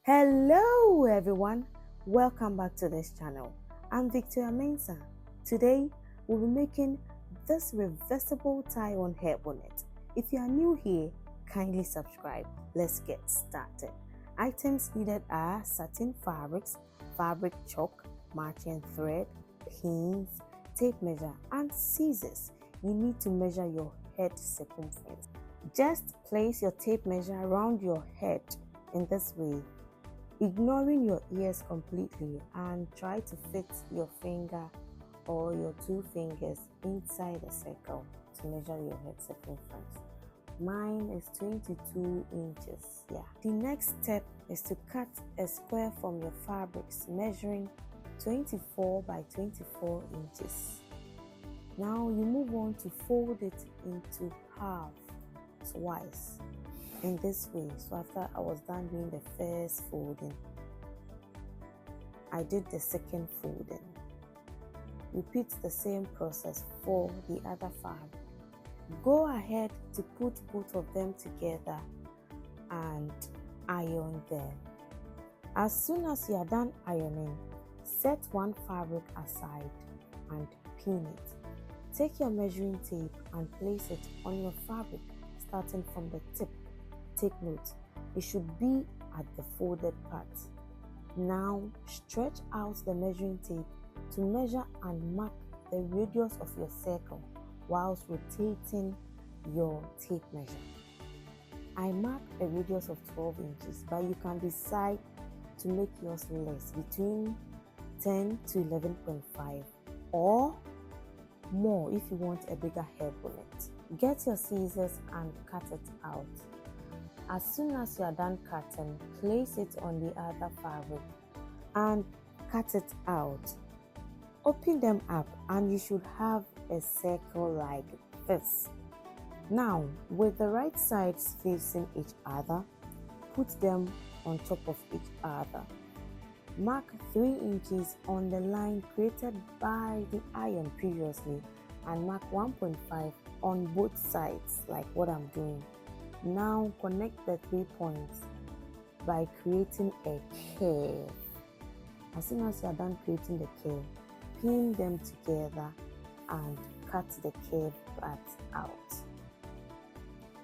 Hello everyone, welcome back to this channel. I'm Victoria Mensah. Today we'll be making this reversible tie-on hair bonnet. If you are new here, kindly subscribe. Let's get started. Items needed are satin fabrics, fabric chalk, marching thread, pins, tape measure and scissors. You need to measure your head circumference. Just place your tape measure around your head in this way, ignoring your ears completely, and try to fit your finger or your two fingers inside a circle to measure your head circumference. Mine is 22 inches. The next step is to cut a square from your fabrics measuring 24 by 24 inches. Now you move on to fold it into half twice in this way. So after I was done doing the first folding, I did the second folding. Repeat the same process for the other fabric. Go ahead to put both of them together and iron them. As soon as you are done ironing, set one fabric aside and pin it. Take your measuring tape and place it on your fabric starting from the tip. Take note, it should be at the folded part. Now stretch out the measuring tape to measure and mark the radius of your circle whilst rotating your tape measure. I marked a radius of 12 inches, but you can decide to make yours less, between 10 to 11.5 or more if you want a bigger hair bonnet. Get your scissors and cut it out. As soon as you are done cutting, place it on the other fabric and cut it out. Open them up and you should have a circle like this. Now, with the right sides facing each other, put them on top of each other. Mark 3 inches on the line created by the iron previously and mark 1.5 on both sides like what I'm doing. Now connect the 3 points by creating a curve. As soon as you are done creating the curve, pin them together and cut the curve part out.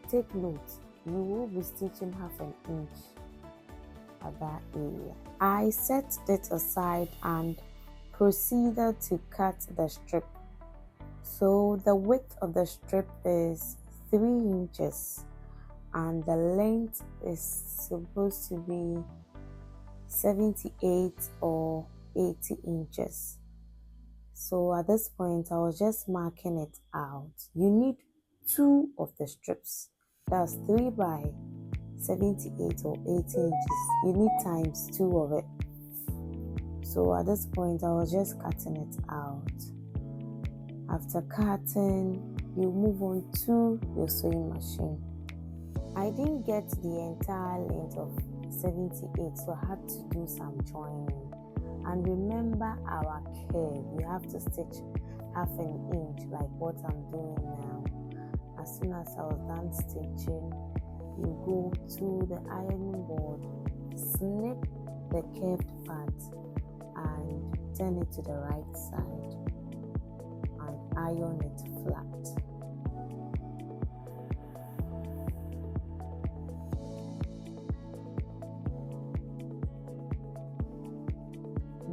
Take note, you will be stitching half an inch at that area. I set it aside and proceeded to cut the strip. So the width of the strip is 3 inches and the length is supposed to be 78 or 80 inches. So at this point, I was just marking it out. You need 2 of the strips. That's 3 by 78 or 80 inches. You need times 2 of it. So at this point, I was just cutting it out. After cutting, you move on to your sewing machine. I didn't get the entire length of 78, so I had to do some joining. And remember our curve, you have to stitch half an inch like what I'm doing now. As soon as I was done stitching, you go to the ironing board, snip the curved part and turn it to the right side and iron it flat.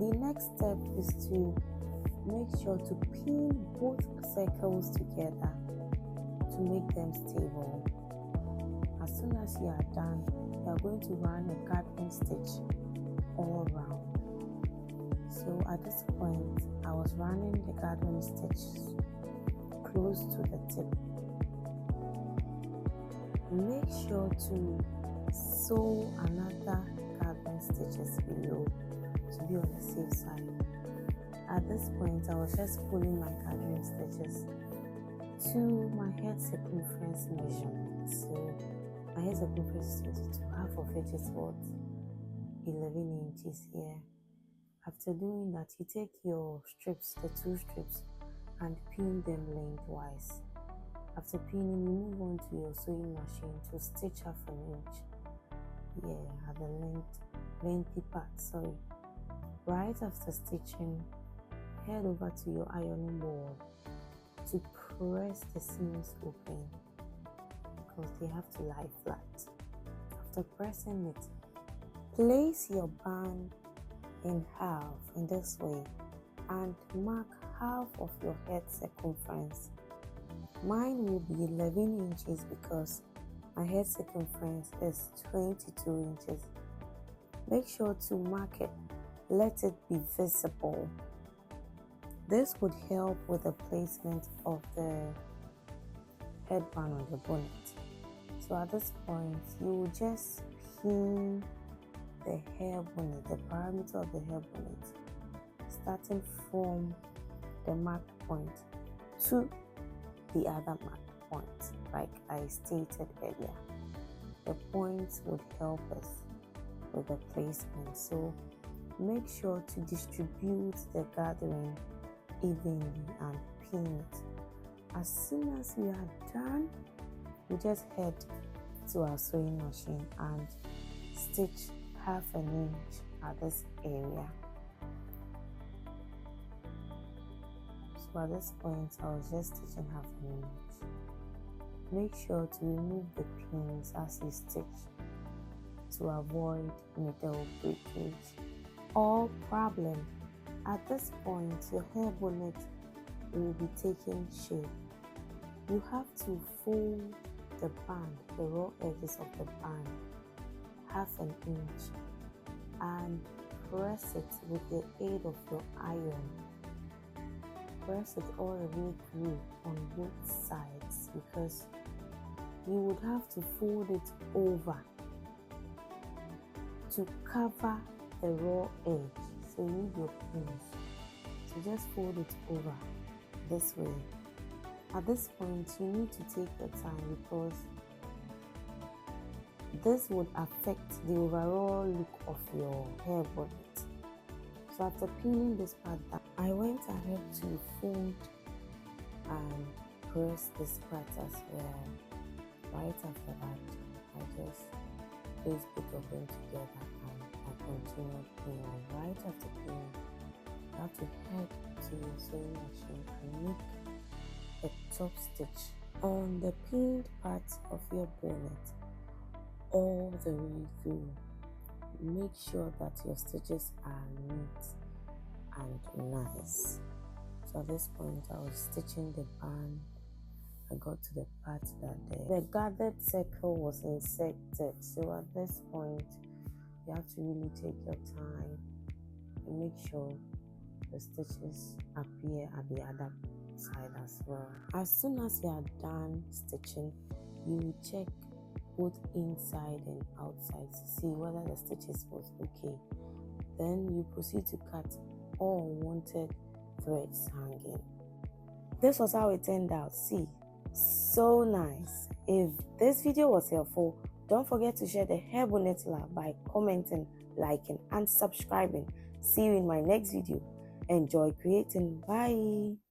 The next step is to make sure to pin both circles together to make them stable. As soon as you are done, you are going to run a garden stitch all around. So at this point, I was running the garden stitch close to the tip. Make sure to sew another garden stitches below to be on the safe side. At this point, I was just pulling my garden stitches to my head circumference measurement. So my head circumference is 22, half of it is what? 11 inches here. After doing that, you take your strips, the 2 strips, and pin them lengthwise. After pinning, you move on to your sewing machine to stitch half an inch. here at the lengthy part, sorry. Right after stitching, head over to your ironing board to press the seams open because they have to lie flat. After pressing it, place your band in half in this way and mark half of your head circumference. Mine will be 11 inches because my head circumference is 22 inches. Make sure to mark it. Let it be visible. This would help with the placement of the headband on the bonnet. So at this point, you will just pin the hair bonnet, the parameter of the hair bonnet, starting from the marked point to the other marked point, like I stated earlier. The points would help us with the placement. So make sure to distribute the gathering evenly and pin it. As soon as we are done, we just head to our sewing machine and stitch half an inch at this area. So at this point, I was just stitching half an inch. Make sure to remove the pins as you stitch to avoid needle breakage or problem. At this point, your hair bonnet will be taking shape. You have to fold the band, the raw edges of the band, half an inch, and press it with the aid of your iron. Press it all the way through on both sides because you would have to fold it over to cover the raw edge. So you need your pins. So just fold it over this way. At this point, you need to take your time because this would affect the overall look of your hair bonnet. So after pinning this part down, I went ahead to fold and press this part as well. Right after that, I just place both of them together and I continue pinning. Right after pinning, you have to head to your sewing machine and make a top stitch on the pinned part of your bonnet all the way through. Make sure that your stitches are neat and nice. So at this point, I was stitching the band. I got to the part that the gathered circle was inserted. So at this point, you have to really take your time and make sure the stitches appear at the other side as well. As soon as you are done stitching, you will check both inside and outside to see whether the stitches was okay. Then you proceed to cut all unwanted threads hanging. This was how it turned out. See, so nice. If this video was helpful, don't forget to share the hair bonnet lab by commenting, liking and subscribing. See you in my next video. Enjoy creating. Bye.